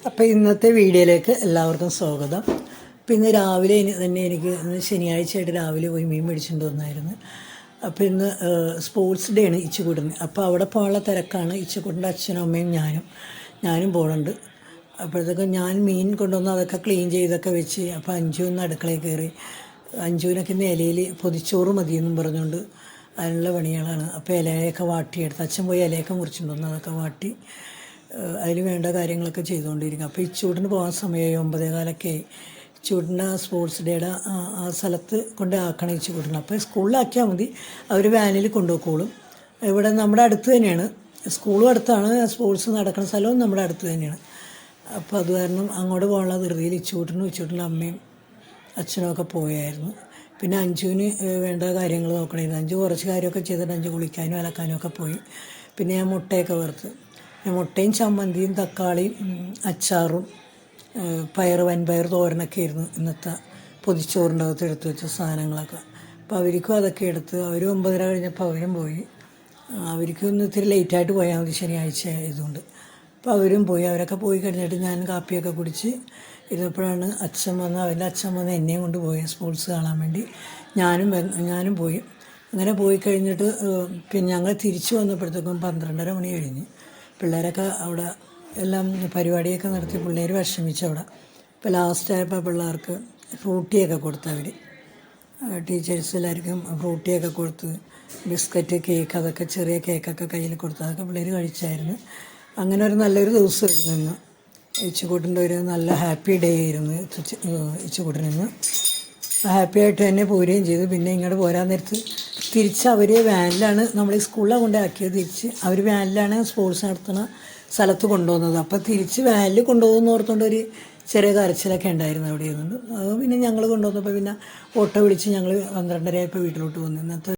അപ്പോൾ ഇന്നത്തെ വീഡിയോയിലേക്ക് എല്ലാവർക്കും സ്വാഗതം. അപ്പോൾ ഇന്ന് രാവിലെ തന്നെ എനിക്ക് ശനിയാഴ്ചയായിട്ട് രാവിലെ പോയി മീൻ മേടിച്ചുകൊണ്ട് വന്നായിരുന്നു. അപ്പോൾ ഇന്ന് സ്പോർട്സ് ഡേ ആണ് ഇച്ചുകൂട്ടിന്. അപ്പോൾ അവിടെ പോകാനുള്ള തിരക്കാണ്. ഇച്ചുകൂട്ടിൻ്റെ അച്ഛനും അമ്മയും ഞാനും പോകുന്നുണ്ട്. അപ്പോഴത്തേക്കും ഞാൻ മീൻ കൊണ്ടുവന്ന് അതൊക്കെ ക്ലീൻ ചെയ്തൊക്കെ വെച്ച് അപ്പോൾ അഞ്ചു ഒന്ന് അടുക്കളയിൽ കയറി. അഞ്ചുവിനൊക്കെ ഇന്ന് ഇലയിൽ പൊതിച്ചോറ് മതിയെന്നും പറഞ്ഞുകൊണ്ട് അതിനുള്ള പണികളാണ്. അപ്പോൾ ഇലയൊക്കെ വാട്ടിയെടുത്ത് അച്ഛൻ പോയി ഇലയൊക്കെ മുറിച്ചുകൊണ്ട് വന്ന് അതൊക്കെ വാട്ടി അതിൽ വേണ്ട കാര്യങ്ങളൊക്കെ ചെയ്തുകൊണ്ടിരിക്കും. അപ്പോൾ ഈ ചൂടിന് പോകാൻ സമയമായി 9:15 ചൂടിൻ്റെ സ്പോർട്സ് ഡേയുടെ ആ സ്ഥലത്ത് കൊണ്ട് ആക്കണം ഈ ചൂടിന്. അപ്പോൾ സ്കൂളിലാക്കിയാൽ മതി, അവർ വാനിൽ കൊണ്ടുപോയിക്കോളും. ഇവിടെ നമ്മുടെ അടുത്ത് തന്നെയാണ്, സ്കൂളും അടുത്താണ്, സ്പോർട്സ് നടക്കുന്ന സ്ഥലവും നമ്മുടെ അടുത്ത് തന്നെയാണ്. അപ്പോൾ അത് കാരണം അങ്ങോട്ട് പോകാനുള്ള ധൃതിയിൽ ഇച്ചൂട്ടിൻ്റെ അമ്മയും അച്ഛനും ഒക്കെ പോയായിരുന്നു. പിന്നെ അഞ്ചുവിന് വേണ്ട കാര്യങ്ങൾ നോക്കണമായിരുന്നു. അഞ്ചു കുറച്ച് കാര്യമൊക്കെ ചെയ്തിട്ട് അഞ്ച് കുളിക്കാനും അലക്കാനും ഒക്കെ പോയി. പിന്നെ ഞാൻ മുട്ടയൊക്കെ വറുത്ത്, മുട്ടയും ചമ്മന്തിയും തക്കാളിയും അച്ചാറും വൻപയർ തോരനൊക്കെ ആയിരുന്നു ഇന്നത്തെ പൊതിച്ചോറിൻ്റെ അകത്ത് എടുത്ത് വെച്ച സാധനങ്ങളൊക്കെ. അപ്പോൾ അവർക്കും അതൊക്കെ എടുത്ത് അവർ 9:30 കഴിഞ്ഞപ്പോൾ അവരും പോയി. അവർക്കും ഒന്ന് ഇത്തിരി ലേറ്റായിട്ട് പോയാൽ മതി, ശനിയാഴ്ച ആയതുകൊണ്ട്. അപ്പോൾ അവരും പോയി. അവരൊക്കെ പോയി കഴിഞ്ഞിട്ട് ഞാൻ കാപ്പിയൊക്കെ കുടിച്ച് ഇരുന്നപ്പോഴാണ് അവൻ്റെ അച്ഛൻ വന്ന് എന്നെയും കൊണ്ട് പോയി സ്പോർട്സ് കാണാൻ വേണ്ടി. ഞാനും പോയി. അങ്ങനെ പോയി കഴിഞ്ഞിട്ട് പിന്നെ ഞങ്ങൾ തിരിച്ചു വന്നപ്പോഴത്തേക്കും 12:30 മണി കഴിഞ്ഞ്. പിള്ളേരൊക്കെ അവിടെ എല്ലാം പരിപാടിയൊക്കെ നടത്തി, പിള്ളേർ വിഷമിച്ചു അവിടെ. ഇപ്പോൾ ലാസ്റ്റായപ്പോൾ പിള്ളേർക്ക് ഫ്രൂട്ടിയൊക്കെ കൊടുത്ത് അവർ ടീച്ചേഴ്സ് എല്ലാവർക്കും ഫ്രൂട്ടിയൊക്കെ കൊടുത്ത്, ബിസ്ക്കറ്റ്, കേക്ക്, അതൊക്കെ ചെറിയ കേക്കൊക്കെ കയ്യിൽ കൊടുത്ത് അതൊക്കെ പിള്ളേർ കഴിച്ചായിരുന്നു. അങ്ങനെ ഒരു നല്ലൊരു ദിവസമായിരുന്നു ഇന്ന്. ഇച്ചുകൂട്ടിൻ്റെ ഒരു നല്ല ഹാപ്പി ഡേ ആയിരുന്നു ഇച്ചുകൂട്ടിന്. ഹാപ്പി ആയിട്ട് തന്നെ പോരുകയും ചെയ്തു. പിന്നെ ഇങ്ങോട്ട് പോരാൻ നേരത്ത് തിരിച്ച് അവർ വാനിലാണ്, നമ്മൾ ഈ സ്കൂളിലാണ് കൊണ്ടാക്കിയത്. തിരിച്ച് അവർ വാനിലാണ് സ്പോർട്സ് നടത്തുന്ന സ്ഥലത്ത് കൊണ്ടുപോകുന്നത്. അപ്പോൾ തിരിച്ച് വാനിൽ കൊണ്ടുപോകുന്ന ഓർത്തുകൊണ്ട് ഒരു ചെറിയ കരച്ചിലൊക്കെ ഉണ്ടായിരുന്നു അവിടെ ഇരുന്നുണ്ട്. അത് പിന്നെ ഞങ്ങൾ കൊണ്ടുവന്നപ്പോൾ പിന്നെ ഓട്ടോ വിളിച്ച് ഞങ്ങൾ 12:30 ആയപ്പോൾ വീട്ടിലോട്ട് വന്നു. ഇന്നത്തെ